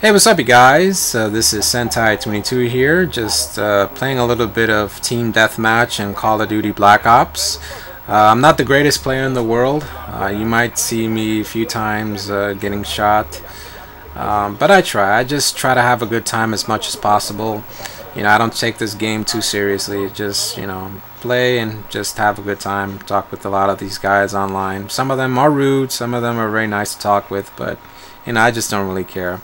Hey, what's up you guys? This is sentai22 here, just playing a little bit of Team Deathmatch and Call of Duty Black Ops. I'm not the greatest player in the world. You might see me a few times getting shot, but I try. I just try to have a good time as much as possible. You know, I don't take this game too seriously. Just, you know, play and just have a good time. Talk with a lot of these guys online. Some of them are rude, some of them are very nice to talk with, but, you know, I just don't really care.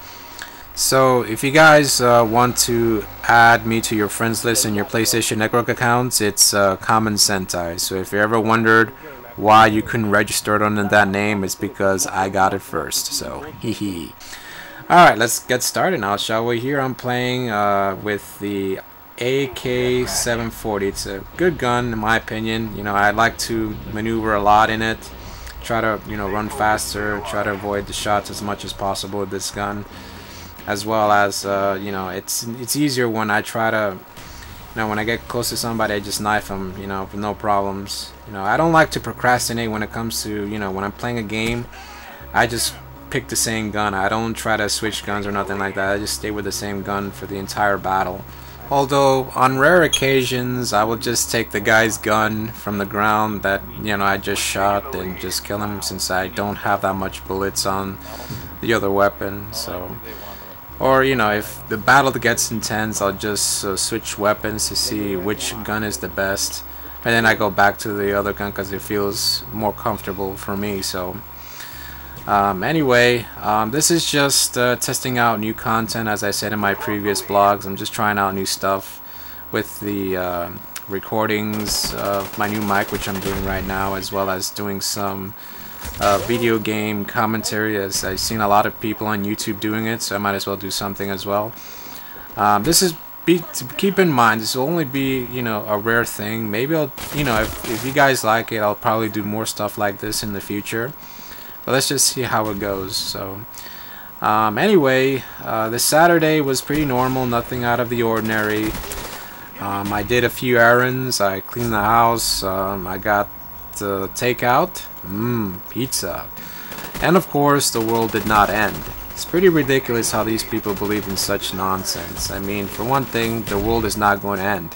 So if you guys want to add me to your friends list in your PlayStation Network accounts, it's Kamensentai. So if you ever wondered why you couldn't register it under that name, it's because I got it first. So hee. Alright, let's get started now, shall we? Here I'm playing with the AK-740. It's a good gun in my opinion. You know, I like to maneuver a lot in it. Try to, you know, run faster, try to avoid the shots as much as possible with this gun. As well as, you know, it's easier when I try to, you know, when I get close to somebody, I just knife them, you know, with no problems. You know, I don't like to procrastinate when it comes to, you know, when I'm playing a game. I just pick the same gun. I don't try to switch guns or nothing like that. I just stay with the same gun for the entire battle. Although, on rare occasions, I will just take the guy's gun from the ground that, you know, I just shot and just kill him since I don't have that much bullets on the other weapon, so... Or, you know, if the battle gets intense, I'll just switch weapons to see which gun is the best. And then I go back to the other gun because it feels more comfortable for me. So, anyway, this is just testing out new content. As I said in my previous blogs, I'm just trying out new stuff with the recordings of my new mic, which I'm doing right now, as well as doing some video game commentary, as I've seen a lot of people on YouTube doing it, so I might as well do something as well. This is to keep in mind, this will only be, you know, a rare thing. Maybe I'll, you know, if you guys like it, I'll probably do more stuff like this in the future. But let's just see how it goes. So anyway, this Saturday was pretty normal, nothing out of the ordinary. I did a few errands, I cleaned the house, I got takeout, pizza, and of course the world did not end. It's pretty ridiculous how these people believe in such nonsense. I mean, for one thing, the world is not going to end.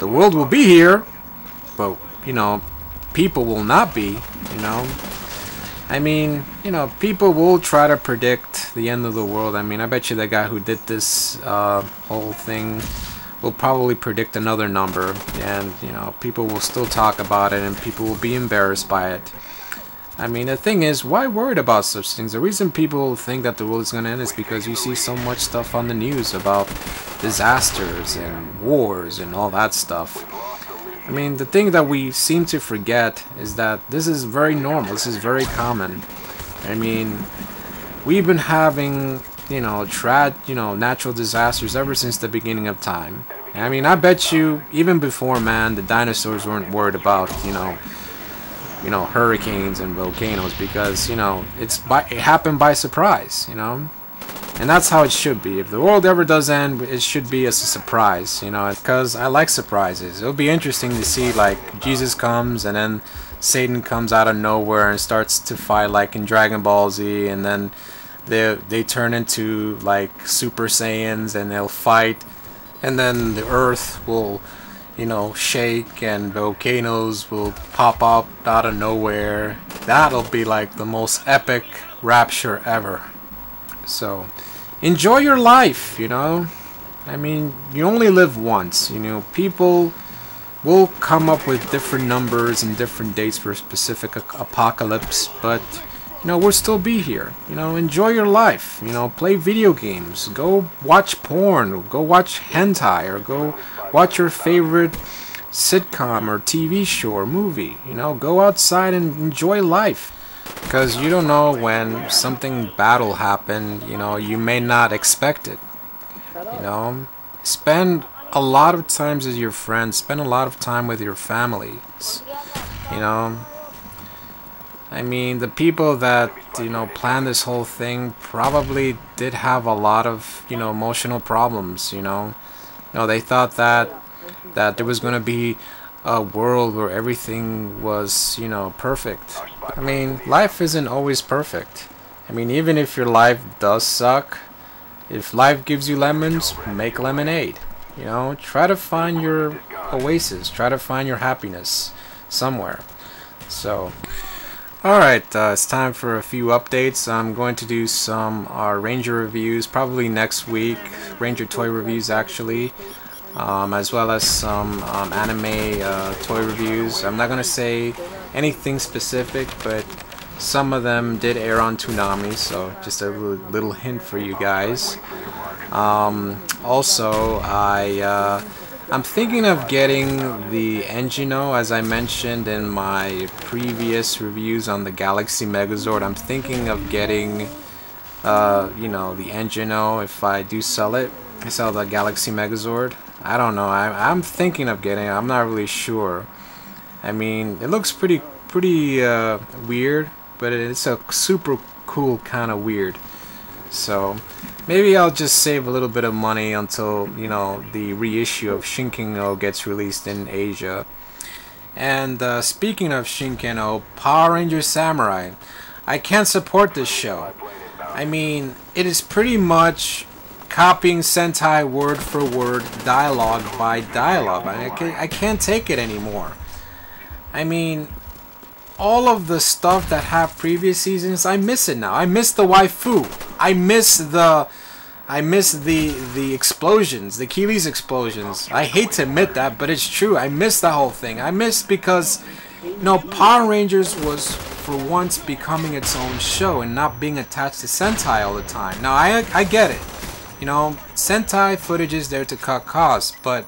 The world will be here, but, you know, people will not be, you know. I mean, you know, people will try to predict the end of the world. I mean, I bet you the guy who did this whole thing will probably predict another number, and, you know, people will still talk about it and people will be embarrassed by it. I mean, the thing is, why worried about such things? The reason people think that the world is going to end is because you see so much stuff on the news about disasters and wars and all that stuff. I mean, the thing that we seem to forget is that this is very normal, this is very common. I mean, we've been having, you know, natural disasters ever since the beginning of time. I mean, I bet you, even before man, the dinosaurs weren't worried about, you know, hurricanes and volcanoes, because, you know, it happened by surprise, you know, and that's how it should be. If the world ever does end, it should be as a surprise, you know, because I like surprises. It'll be interesting to see, like, Jesus comes and then Satan comes out of nowhere and starts to fight, like in Dragon Ball Z, and then they turn into like Super Saiyans and they'll fight, and then the earth will, you know, shake and volcanoes will pop up out of nowhere. That'll be like the most epic rapture ever. So enjoy your life, you know. I mean, you only live once, you know. People will come up with different numbers and different dates for a specific apocalypse, but, you know, we'll still be here. You know, enjoy your life. You know, play video games. Go watch porn. Go watch hentai. Or go watch your favorite sitcom or TV show or movie. You know, go outside and enjoy life. Because you don't know when something bad will happen. You know, you may not expect it. You know, spend a lot of times with your friends. Spend a lot of time with your families. You know, I mean, the people that, you know, planned this whole thing probably did have a lot of, you know, emotional problems, you know. You know, they thought that there was going to be a world where everything was, you know, perfect. I mean, life isn't always perfect. I mean, even if your life does suck, If life gives you lemons, make lemonade. You know, try to find your oasis, try to find your happiness somewhere. So, alright, it's time for a few updates. I'm going to do some Ranger reviews probably next week, Ranger toy reviews actually, as well as some anime toy reviews. I'm not going to say anything specific, but some of them did air on Toonami, so just a little hint for you guys. Also, I'm thinking of getting the Engino, as I mentioned in my previous reviews on the Galaxy Megazord. I'm thinking of getting, you know, the Engino if I do sell it. I sell the Galaxy Megazord. I don't know. I'm thinking of getting it. I'm not really sure. I mean, it looks pretty weird, but it's a super cool kind of weird. So maybe I'll just save a little bit of money until, you know, the reissue of Shinken-O gets released in Asia. And speaking of Shinken-O, Power Rangers Samurai, I can't support this show. I mean, it is pretty much copying Sentai word for word, dialogue by dialogue. I can't take it anymore. I mean, all of the stuff that had previous seasons, I miss it now. I miss the waifu. I miss the explosions, the Keeley's explosions. I hate to admit that, but it's true. I miss the whole thing. I miss because, you know, Power Rangers was for once becoming its own show and not being attached to Sentai all the time. Now I get it. You know, Sentai footage is there to cut costs, but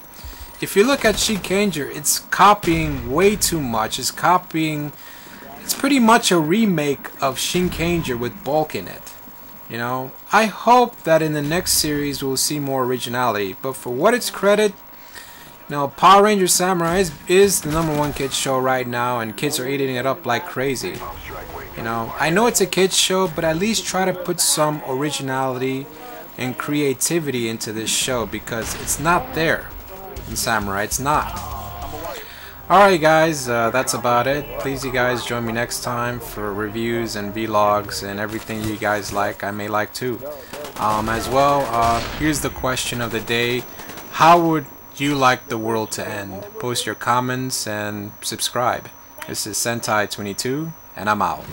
if you look at Shinkenger, it's copying way too much. It's pretty much a remake of Shinkenger with Bulk in it. You know, I hope that in the next series we'll see more originality, but for what it's credit, you know, Power Rangers Samurai is the #1 kids show right now, and kids are eating it up like crazy. You know, I know it's a kids show, but at least try to put some originality and creativity into this show, because it's not there in Samurai. It's not. Alright guys, that's about it. Please you guys join me next time for reviews and vlogs and everything you guys like, I may like too. As well, here's the question of the day. How would you like the world to end? Post your comments and subscribe. This is sentai22, and I'm out.